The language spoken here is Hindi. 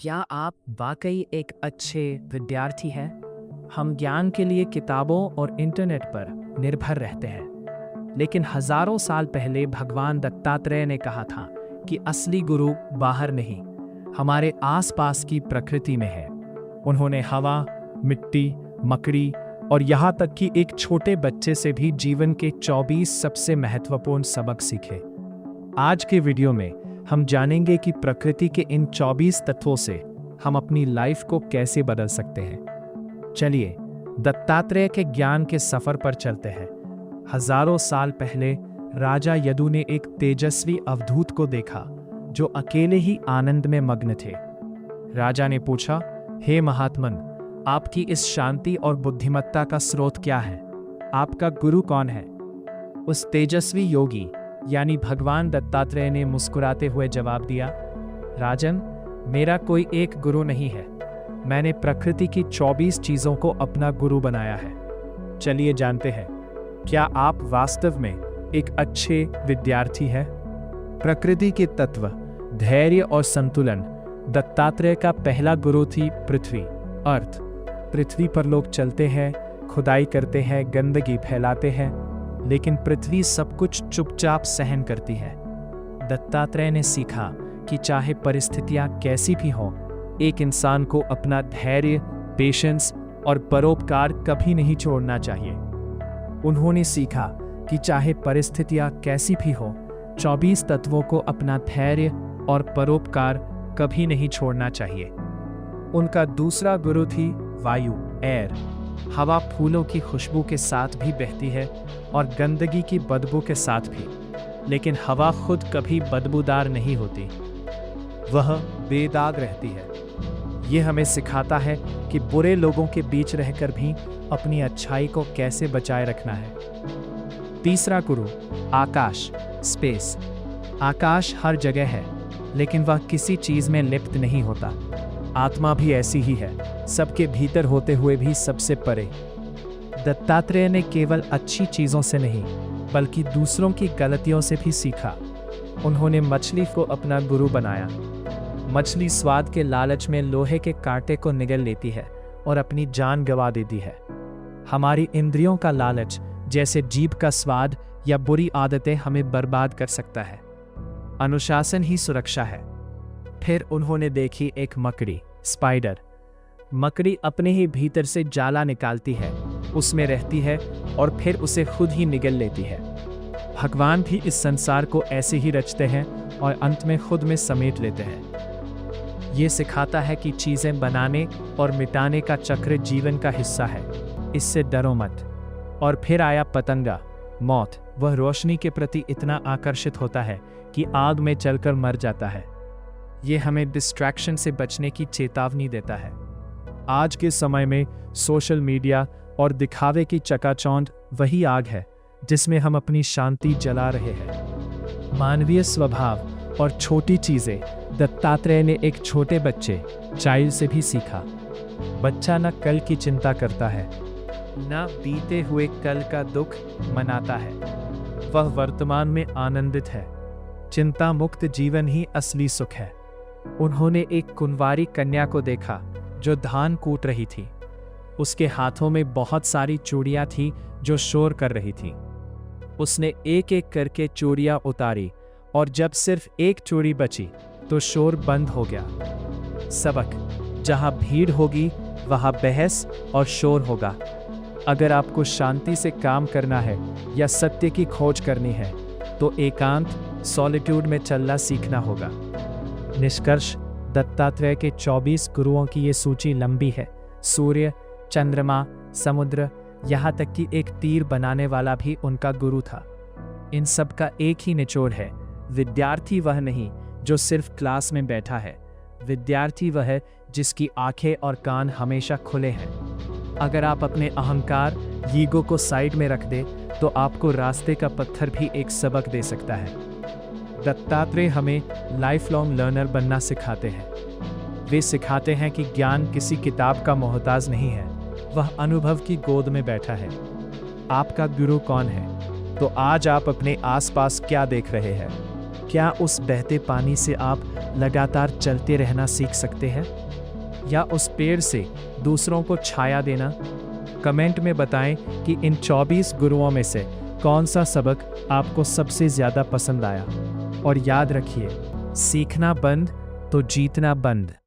क्या आप वाकई एक अच्छे विद्यार्थी हैं? हम ज्ञान के लिए किताबों और इंटरनेट पर निर्भर रहते हैं, लेकिन हजारों साल पहले भगवान दत्तात्रेय ने कहा था कि असली गुरु बाहर नहीं, हमारे आसपास की प्रकृति में है। उन्होंने हवा, मिट्टी, मकड़ी और यहाँ तक कि एक छोटे बच्चे से भी जीवन के 24 सबसे महत्वपूर्ण सबक सीखे। आज के वीडियो में हम जानेंगे कि प्रकृति के इन 24 तत्वों से हम अपनी लाइफ को कैसे बदल सकते हैं। चलिए दत्तात्रेय के ज्ञान के सफर पर चलते हैं। हजारों साल पहले राजा यदु ने एक तेजस्वी अवधूत को देखा जो अकेले ही आनंद में मग्न थे। राजा ने पूछा, हे महात्मन, आपकी इस शांति और बुद्धिमत्ता का स्रोत क्या है? आपका गुरु कौन है? उस तेजस्वी योगी यानी भगवान दत्तात्रेय ने मुस्कुराते हुए जवाब दिया, राजन, मेरा कोई एक गुरु नहीं है। मैंने प्रकृति की 24 चीजों को अपना गुरु बनाया है। चलिए जानते हैं, क्या आप वास्तव में एक अच्छे विद्यार्थी हैं? प्रकृति के तत्व, धैर्य और संतुलन। दत्तात्रेय का पहला गुरु थी पृथ्वी, अर्थ। पृथ्वी पर लोग चलते हैं, खुदाई करते हैं, गंदगी फैलाते हैं, लेकिन पृथ्वी सब कुछ चुपचाप सहन करती है। दत्तात्रेय ने सीखा कि चाहे परिस्थितियां कैसी भी हों, एक इंसान को अपना धैर्य, पेशेंस और परोपकार कभी नहीं छोड़ना चाहिए। उन्होंने सीखा कि चाहे परिस्थितियां कैसी भी हों, 24 तत्वों को अपना धैर्य और परोपकार कभी नहीं छोड़ना चाहिए। उनका दूसरा गुरु थी वायु, एयर। हवा फूलों की खुशबू के साथ भी बहती है और गंदगी की बदबू के साथ भी, लेकिन हवा खुद कभी बदबूदार नहीं होती, वह बेदाग रहती है। ये हमें सिखाता है कि बुरे लोगों के बीच रहकर भी अपनी अच्छाई को कैसे बचाए रखना है। तीसरा गुरु आकाश, स्पेस। आकाश हर जगह है, लेकिन वह किसी चीज में लिप्त नहीं होता। आत्मा भी ऐसी ही है, सबके भीतर होते हुए भी सबसे परे। दत्तात्रेय ने केवल अच्छी चीजों से नहीं, बल्कि दूसरों की गलतियों से भी सीखा। उन्होंने मछली को अपना गुरु बनाया। मछली स्वाद के लालच में लोहे के कांटे को निगल लेती है और अपनी जान गंवा देती है। हमारी इंद्रियों का लालच, जैसे जीभ का स्वाद या बुरी आदतें, हमें बर्बाद कर सकता है। अनुशासन ही सुरक्षा है। फिर उन्होंने देखी एक मकड़ी, स्पाइडर। मकड़ी अपने ही भीतर से जाला निकालती है, उसमें रहती है और फिर उसे खुद ही निगल लेती है। भगवान भी इस संसार को ऐसे ही रचते हैं और अंत में खुद में समेट लेते हैं। ये सिखाता है कि चीजें बनाने और मिटाने का चक्र जीवन का हिस्सा है, इससे डरो मत। और फिर आया पतंगा, मौत। वह रोशनी के प्रति इतना आकर्षित होता है कि आग में चलकर मर जाता है। ये हमें डिस्ट्रैक्शन से बचने की चेतावनी देता है। आज के समय में सोशल मीडिया और दिखावे की चकाचौंध वही आग है जिसमें हम अपनी शांति जला रहे हैं। मानवीय स्वभाव और छोटी चीजें दत्तात्रेय ने एक छोटे बच्चे, चाइल्ड से भी सीखा। बच्चा न कल की चिंता करता है, न बीते हुए कल का दुख मनाता है, वह वर्तमान में आनंदित है। चिंता मुक्त जीवन ही असली सुख है। उन्होंने एक कुंवारी कन्या को देखा जो धान कूट रही थी। उसके हाथों में बहुत सारी चूड़ियां थी जो शोर कर रही थी। उसने एक एक करके चूड़ियां उतारी और जब सिर्फ एक चूड़ी बची तो शोर बंद हो गया। सबक, जहां भीड़ होगी वहां बहस और शोर होगा। अगर आपको शांति से काम करना है या सत्य की खोज करनी है तो एकांत, सॉलिट्यूड में चलना सीखना होगा। निष्कर्ष, दत्तात्रेय के 24 गुरुओं की ये सूची लंबी है। सूर्य, चंद्रमा, समुद्र, यहाँ तक कि एक तीर बनाने वाला भी उनका गुरु था। इन सब का एक ही निचोड़ है, विद्यार्थी वह नहीं जो सिर्फ क्लास में बैठा है। विद्यार्थी वह है जिसकी आंखें और कान हमेशा खुले हैं। अगर आप अपने अहंकार, ईगो को साइड में रख दे तो आपको रास्ते का पत्थर भी एक सबक दे सकता है। दत्तात्रेय हमें लाइफ लॉन्ग लर्नर बनना सिखाते हैं। वे सिखाते हैं कि ज्ञान किसी किताब का मोहताज नहीं है, वह अनुभव की गोद में बैठा है। आपका गुरु कौन है? तो आज आप अपने आसपास क्या देख रहे हैं? क्या उस बहते पानी से आप लगातार चलते रहना सीख सकते हैं, या उस पेड़ से दूसरों को छाया देना? कमेंट में बताएं कि इन 24 गुरुओं में से कौन सा सबक आपको सबसे ज़्यादा पसंद आया। और याद रखिए, सीखना बंद तो जीतना बंद।